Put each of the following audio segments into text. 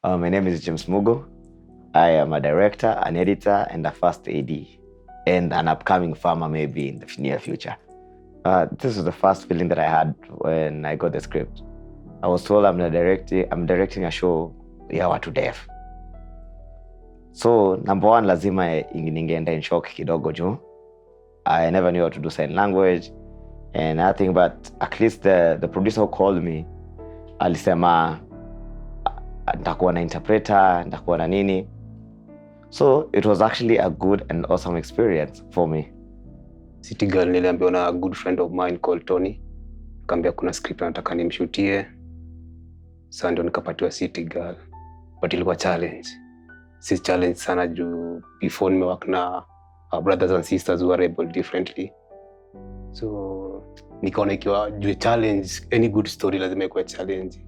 My name is James Mugo. I am a director, an editor, and a first AD, and an upcoming farmer maybe in the near future. This was the first feeling that I had when I got the script. I was told I'm directing a show ya watu deaf. So number one, lazima ningeenda in shock kidogo juu. I never knew how to do sign language and nothing, but at least the producer who called me alisema nitakuwa na interpreter, nitakuwa na nini. So it was actually a good and awesome experience for me. City Girl niliambiwa na a good friend of mine called Tony. Akaambia kuna script nataka nimshutie. Sasa ndio nikapatiwa City Girl. But ilikuwa challenge. Si challenge sana juu before nimework na our brothers and sisters who are able differently. So nikaona ikiwa juu challenge, any good story lazima ikuwe challenge.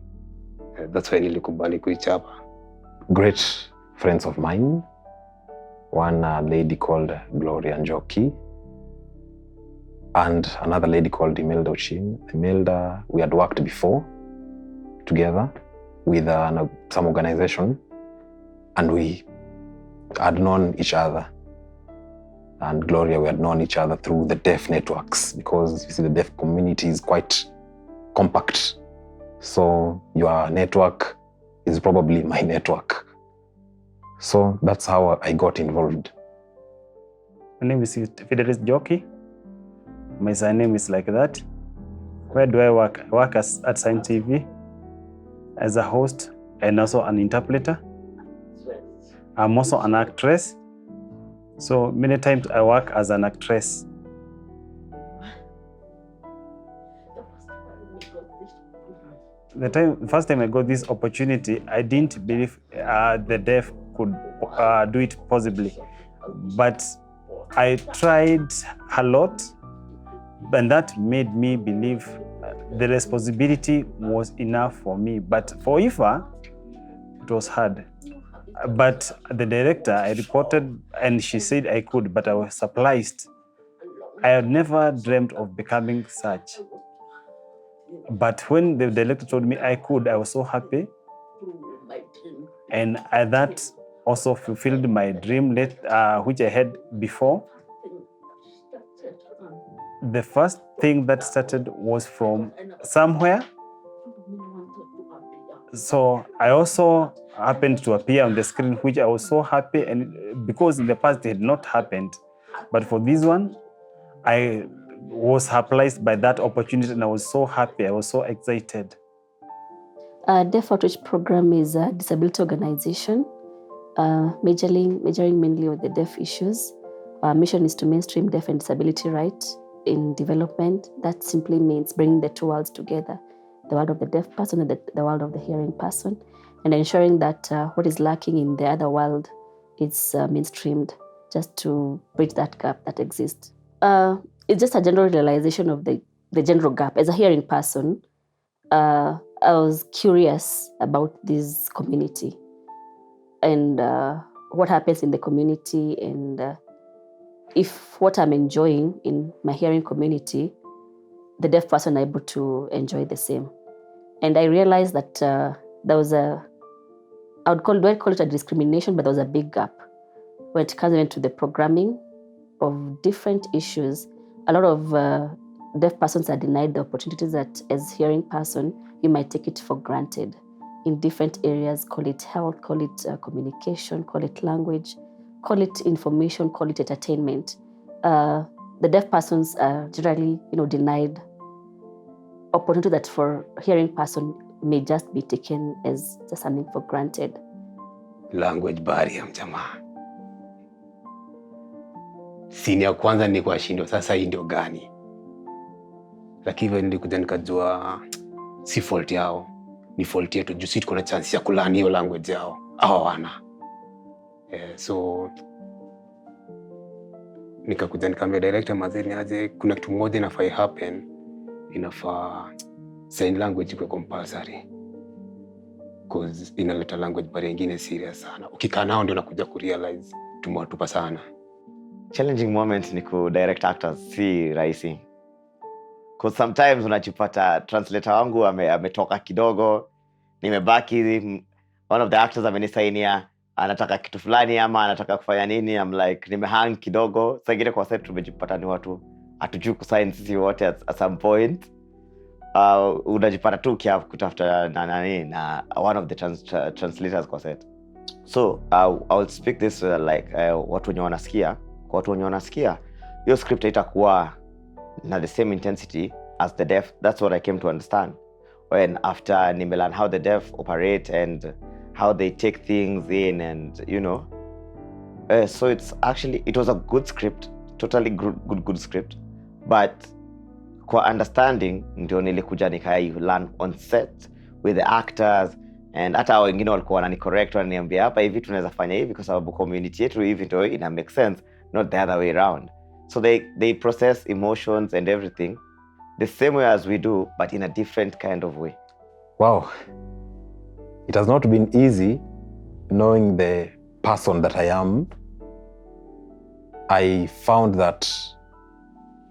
That's why nilikubali kuichapa. Great friends of mine. One lady called Gloria Njoki and another lady called Imelda Ochin. Imelda, we had worked before together with some organization, and we had known each other. And Gloria, we had known each other through the deaf networks, because you see the deaf community is quite compact. So your network is probably my network. So that's how I got involved. My name is Fidelis Joki. My surname is like that. Where do I work? I work at Sign TV as a host and also an interpreter. I'm also an actress. So many times I work as an actress. The first time I got this opportunity, I didn't believe the deaf could do it possibly. But I tried a lot, and that made me believe the responsibility was enough for me. But for Ifa, it was hard. But the director, I reported, and she said I could, but I was surprised. I had never dreamt of becoming such. But when the director told me I could, I was so happy. And that also fulfilled my dream, which I had before. The first thing that started was from somewhere. So I also happened to appear on the screen, which I was so happy, and because in the past it had not happened. But for this one, I was surprised by that opportunity, and I was so happy, I was so excited. Deaf Outreach Program is a disability organization majoring mainly on the deaf issues. Our mission is to mainstream deaf and disability rights in development. That simply means bringing the two worlds together, the world of the deaf person and the world of the hearing person, and ensuring that what is lacking in the other world is mainstreamed, just to bridge that gap that exists. It's just a general realization of the general gap. As a hearing person, I was curious about this community and what happens in the community, and if what I'm enjoying in my hearing community, the deaf person are able to enjoy the same. And I realized that there was I would call it a discrimination, but there was a big gap when it comes into the programming of different issues. A lot of deaf persons are denied the opportunities that, as hearing person, you might take it for granted in different areas. Call it health, call it communication, call it language, call it information, call it entertainment. The deaf persons are generally, denied opportunity that for hearing person may just be taken as just something for granted. Language barrier, mjamaa. Sini ya kwanza nilikuwa shindo, sasa hii ndio gani? Lakini hivyo nilikuja nikajua si fault yao, ni fault yetu juu sisi tuko na chance ya kulani hiyo language yao. Hawana. So nikakuja nikamwambia director mazeni aje, kuna kitu moja inafaa happen, inafaa sign language iko compulsory. Because inaleta language barrier nyingine serious sana. Ukikaa nao ndio unakuja kurealize tumewatupa sana. Challenging moments ni ku direct actors si rahisi. Because sometimes unajipata translator wangu ametoka kidogo, nimebaki one of the actors amenisainia anataka kitu fulani ama anataka kufanya nini, I'm like nimehang kidogo. Sasa ingine kwa set tumejipata ni watu hatujui kusign sisi wote at some point. Unajipata tu kutafuta na one of the translators kwa set. So I will speak this watu wenye wanasikia, kwa watu wenye wanasikia hiyo script haitakuwa na the same intensity as the deaf. That's what I came to understand when after nimelearn how the deaf operate and how they take things in, and so it was a good script, totally good script, but kwa understanding ndio nilikuja learn on set with the actors, and hata wengine walikuwa wananicorrect, wananiambia hapa hivi tunaweza fanya hivi kwa sababu community yetu hivi ndio ina make sense, not the other way around. So they process emotions and everything the same way as we do, but in a different kind of way. Wow. It has not been easy knowing the person that I am. I found that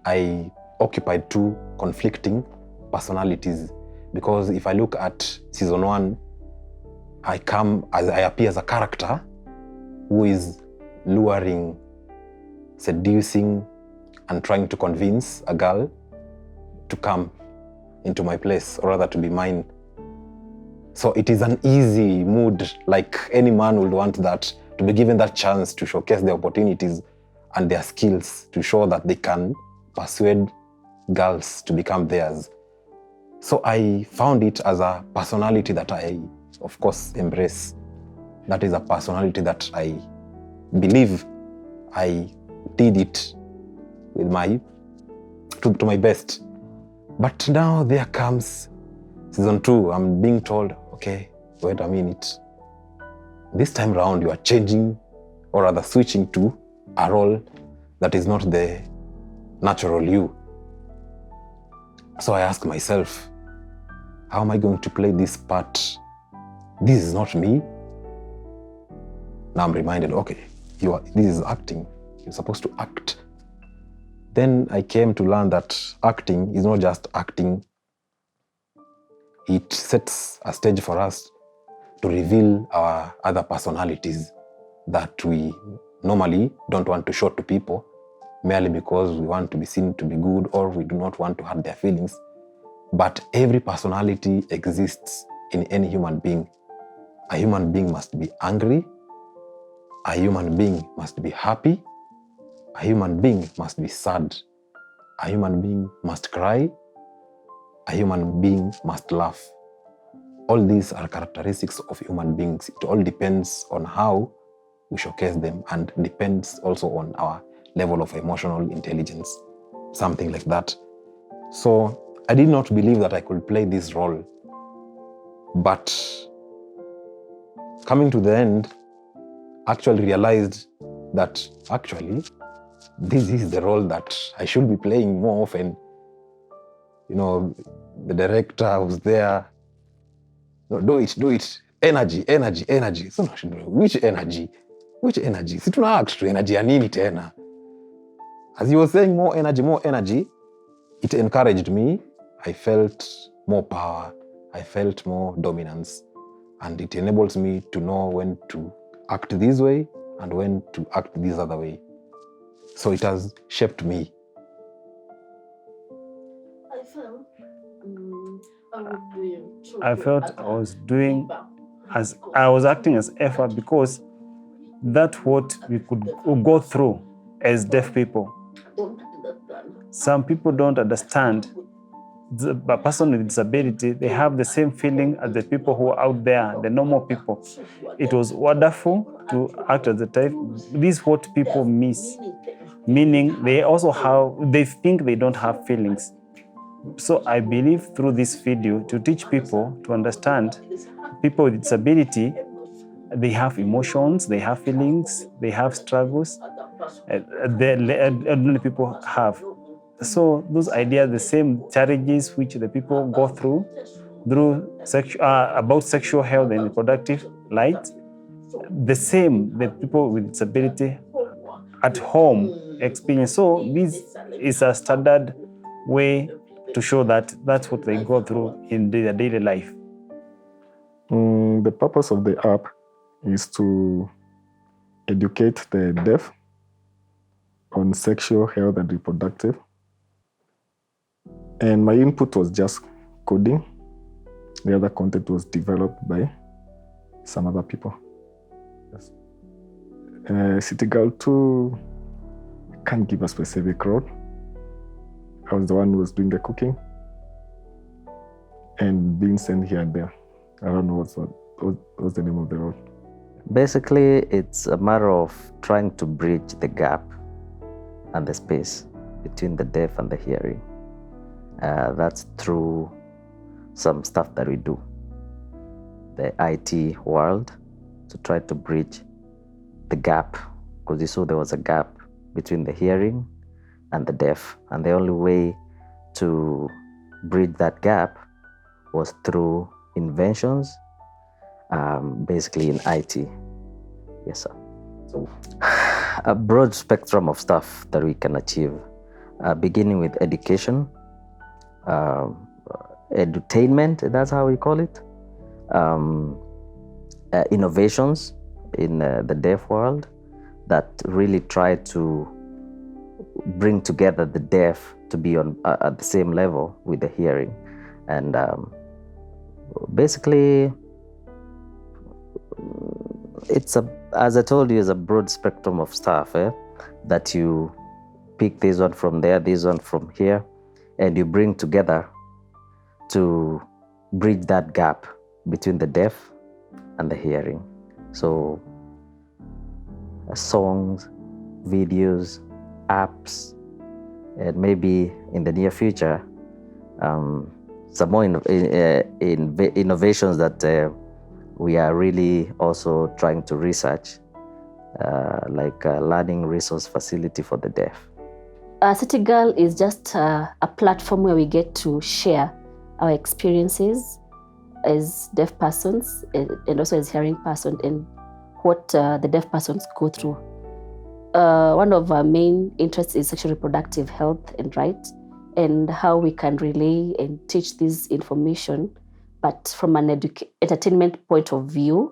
I occupied two conflicting personalities, because if I look at season 1, I appear as a character who is luring, seducing, and trying to convince a girl to come into my place, or rather to be mine. So it is an easy mood, like any man would want that, to be given that chance to showcase their opportunities and their skills, to show that they can persuade girls to become theirs. So I found it as a personality that I, of course, embrace. That is a personality that I believe I did it with to my best. But now there comes season 2. I'm being told, okay, wait a minute. This time around you are changing, or rather switching to a role that is not the natural you. So I ask myself, how am I going to play this part? This is not me. Now I'm reminded, okay, this is acting. You're supposed to act. Then I came to learn that acting is not just acting. It sets a stage for us to reveal our other personalities that we normally don't want to show to people, merely because we want to be seen to be good, or we do not want to hurt their feelings. But every personality exists in any human being. A human being must be angry. A human being must be happy. A human being must be sad. A human being must cry. A human being must laugh. All these are characteristics of human beings. It all depends on how we showcase them, and depends also on our level of emotional intelligence, something like that. So I did not believe that I could play this role. But coming to the end, actually realized that actually this is the role that I should be playing more often. The director was there. No, do it. Energy. So which energy? Si tuna act to energy ya nini tena? As you were saying, more energy, it encouraged me. I felt more power. I felt more dominance. And it enables me to know when to act this way and when to act this other way. So it has shaped me. I felt I was acting as effort, because that's what we could go through as deaf people. Some people don't understand. The person with disability, they have the same feeling as the people who are out there, the normal people. It was wonderful to act as the type. This is what people miss, meaning they think they don't have feelings. So I believe through this video to teach people to understand people with disability, they have emotions, they have feelings, they have struggles, ordinary people have. So those ideas, the same challenges which the people go through about sexual health and reproductive rights, the same the people with disability at home experience. So this is a standard way to show that that's what they go through in their daily life. The purpose of the app is to educate the deaf on sexual health and reproductive. And my input was just coding. The other content was developed by some other people. Yes. City Girl 2, I can't give a specific role. I was the one who was doing the cooking and being sent here and there. I don't know what's the name of the role. Basically, it's a matter of trying to bridge the gap and the space between the deaf and the hearing. That's through some stuff that we do, the IT world, to try to bridge the gap, because you saw there was a gap between the hearing and the deaf, and the only way to bridge that gap was through inventions, basically in IT. Yes, sir. So, a broad spectrum of stuff that we can achieve, beginning with education, edutainment, that's how we call it, innovations in the deaf world that really try to bring together the deaf to be on at the same level with the hearing. And basically, it's as I told you, it's a broad spectrum of stuff that you pick this one from there, this one from here, and you bring together to bridge that gap between the deaf and the hearing. So songs, videos, apps, and maybe in the near future, some more innovations that we are really also trying to research, like a learning resource facility for the deaf. City Girl is just a platform where we get to share our experiences as deaf persons and also as hearing persons, and what the deaf persons go through. One of our main interests is sexual reproductive health and rights, and how we can relay and teach this information, but from an entertainment point of view.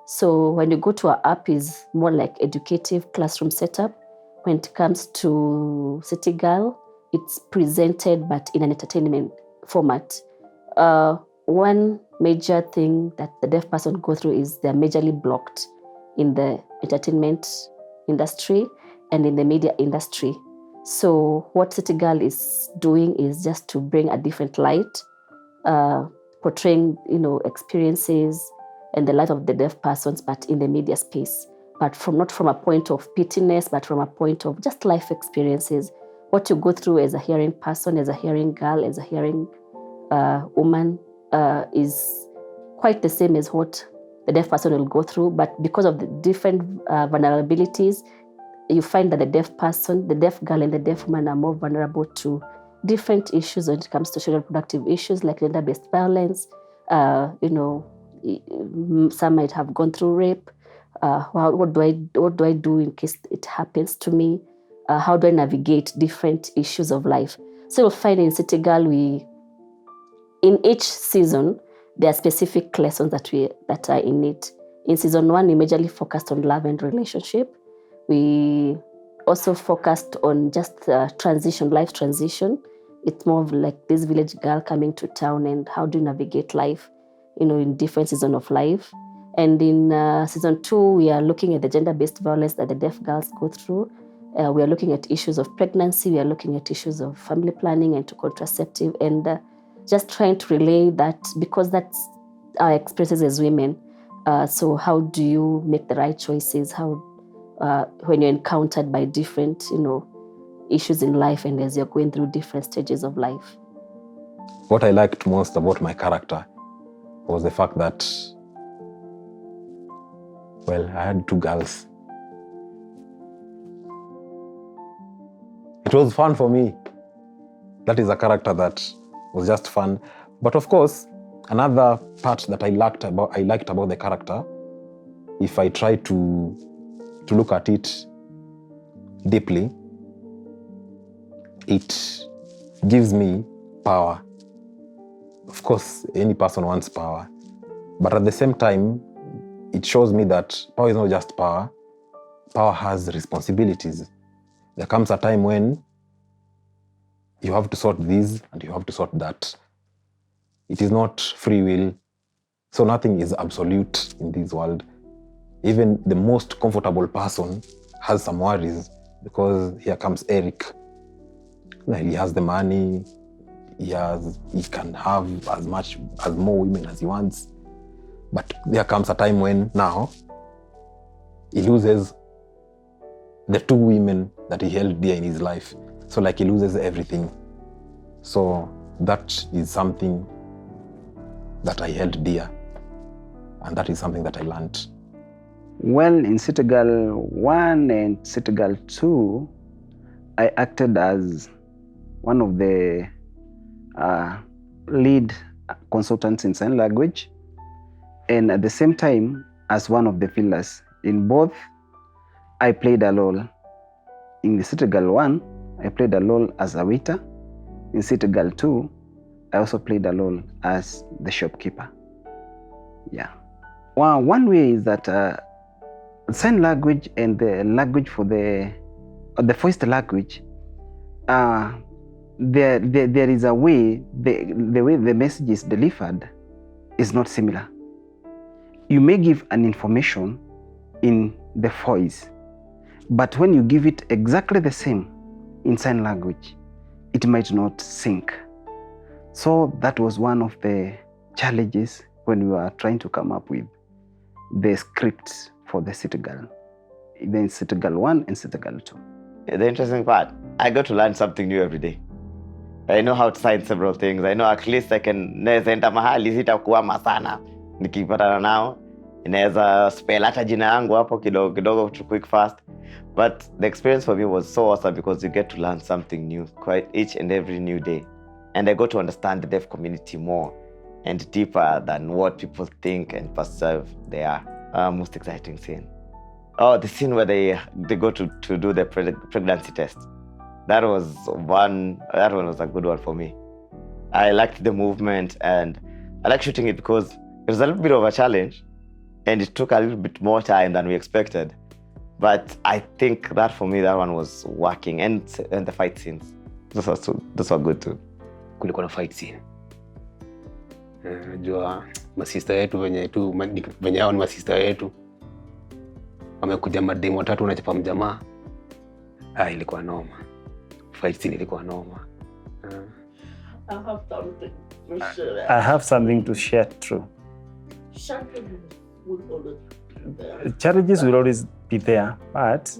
So when you go to our app, is more like educative classroom setup. When it comes to City Girl, it's presented but in an entertainment format. One major thing that the deaf person go through is they're majorly blocked in the entertainment industry and in the media industry. So what City Girl is doing is just to bring a different light, portraying, experiences and the life of the deaf persons, but in the media space. But not from a point of pittiness, but from a point of just life experiences. What you go through as a hearing person, as a hearing girl, as a hearing woman is quite the same as what the deaf person will go through. But because of the different vulnerabilities, you find that the deaf person, the deaf girl and the deaf woman are more vulnerable to different issues when it comes to social reproductive issues like gender-based violence. Some might have gone through rape. What do I do in case it happens to me? How do I navigate different issues of life? So you'll find in City Girl, in each season, there are specific lessons that are in it. In season 1, we majorly focused on love and relationship. We also focused on just life transition. It's more of like this village girl coming to town and how do you navigate life, in different seasons of life. And in season 2, we are looking at the gender-based violence that the deaf girls go through. We are looking at issues of pregnancy. We are looking at issues of family planning and to contraceptive, and just trying to relay that, because that's our experiences as women. So how do you make the right choices? How when you're encountered by different, issues in life and as you're going through different stages of life. What I liked most about my character was the fact that, I had 2 girls. It was fun for me. That is a character that was just fun. But of course, another part that I liked about the character, if I try to look at it deeply, it gives me power. Of course, any person wants power. But at the same time, it shows me that power is not just power. Power has responsibilities. There comes a time when you have to sort this and you have to sort that. It is not free will. So nothing is absolute in this world. Even the most comfortable person has some worries, because here comes Eric. He has the money, he can have as more women as he wants. But there comes a time when now he loses the 2 women that he held dear in his life. So like he loses everything. So that is something that I held dear. And that is something that I learned. Well, in City Girl 1 and City Girl 2, I acted as one of the lead consultants in sign language, and at the same time as one of the pillars. In both, I played a role. In the City Girl 1, I played a role as a waiter. In City Girl 2, I also played a role as the shopkeeper. Yeah. One way is that sign language and the language for the voiced language, there is a way, the way the message is delivered is not similar. You may give an information in the voice, but when you give it exactly the same in sign language, it might not sync. So that was one of the challenges when we were trying to come up with the script for the City Girl, then City Girl 1 and City Girl 2. The interesting part, I got to learn something new every day. I know how to sign several things. I know at least I can, naweza enda mahali sitakuama sana. Nikipatana nao, inaweza spell hata jina yangu hapo kidogo to quick fast. But the experience for me was so awesome because you get to learn something new quite each and every new day. And I got to understand the deaf community more and deeper than what people think and perceive they are. Most exciting scene. Oh, the scene where they go to do the pregnancy test. That one was a good one for me. I liked the movement and I like shooting it because it was a little bit of a challenge and it took a little bit more time than we expected. But I think that for me, that one was working, and the fight scenes. Those were good too. Kulikuwa na fight scene. Najua masista yetu venye hao ni masista yetu. Wamekuja mademo 3 wanachapa mjamaa. Ilikuwa noma. Fight scene ilikuwa noma. I have something to share through. Challenges will always be there, but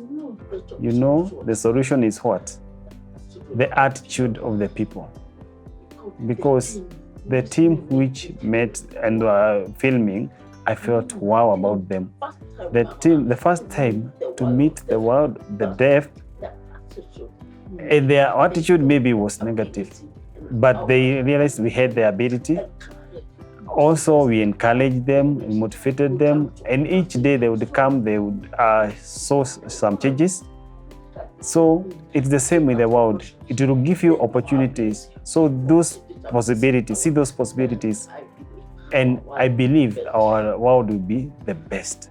you know the solution is what? The attitude of the people. Because the team which met and were filming, I felt wow about them. The first time to meet the world, the deaf, and their attitude maybe was negative, but they realized we had the ability. Also, we encouraged them, we motivated them, and each day they would come, they would show some changes. So it's the same with the world. It will give you opportunities. So those possibilities, see those possibilities, and I believe our world will be the best.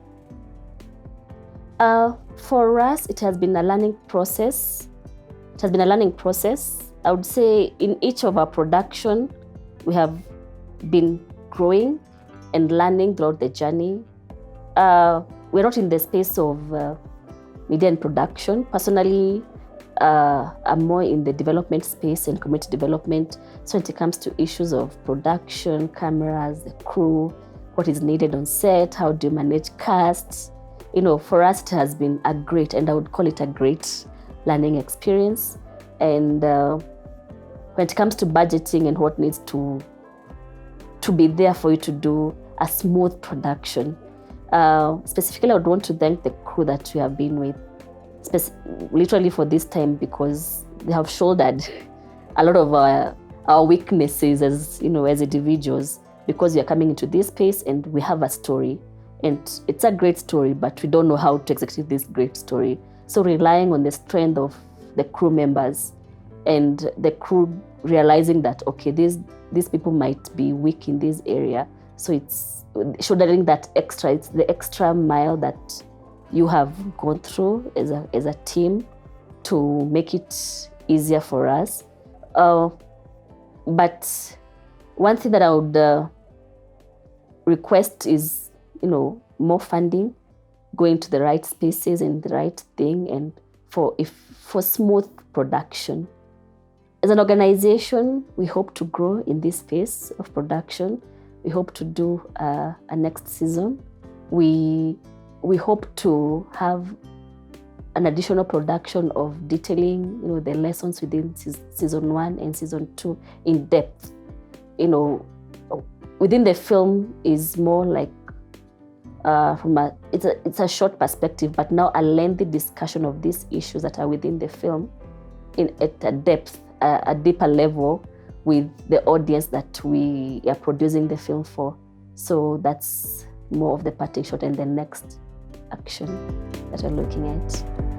For us, it has been a learning process. I would say in each of our production, we have been growing and learning throughout the journey. We're not in the space of media and production. Personally, I'm more in the development space and community development. So when it comes to issues of production, cameras, the crew, what is needed on set, how do you manage casts, for us it has been a great, and I would call it a great learning experience. And when it comes to budgeting and what needs to be there for you to do a smooth production, specifically I would want to thank the crew that we have been with, literally for this time, because they have shouldered a lot of our weaknesses as individuals, because we are coming into this space and we have a story, and it's a great story, but we don't know how to execute this great story. So relying on the strength of the crew members and the crew realizing that, okay, these people might be weak in this area, So it's shouldering that extra. It's the extra mile that you have gone through as a team to make it easier for us. But one thing that I would request is, more funding, going to the right spaces and the right thing, and for smooth production. As an organization, we hope to grow in this space of production. We hope to do a next season. We hope to have an additional production of detailing, the lessons within season 1 and season 2 in depth. Within the film is more like it's a short perspective, but now a lengthy discussion of these issues that are within the film at a depth, a deeper level with the audience that we are producing the film for. So that's more of the parting shot and the next action that we're looking at.